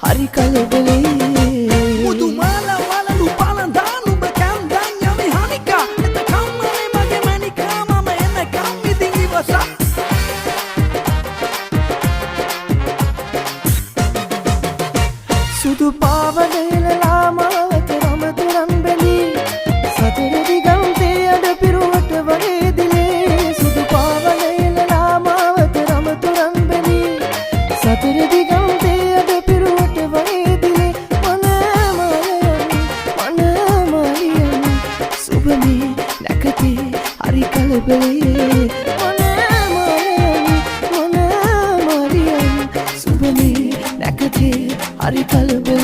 හරි කලබලේ මුදුමාලා වලලු පලඳා නුඹ කන්දන් යමි හනිකා එතකම් මනේ මගේ මනිකා මම එනකම් ඉතින් ඉවසා සුදු පාවඩේලලා මාවත රමතුරන් බැලී සතර දිගන්තේ අඩ පිරුවට වගේ දිලේ සුදු පාවඩේලලා මාවත රමතුරන් බැලී සතර දිගන්තේ අඩ පිරුවට වගේ දිලේ මනමාලියන් සුබමේ නැකතේ හරි කලබලේ මනමාලියන් සුබමේ නැකතේ හරි කලබලේ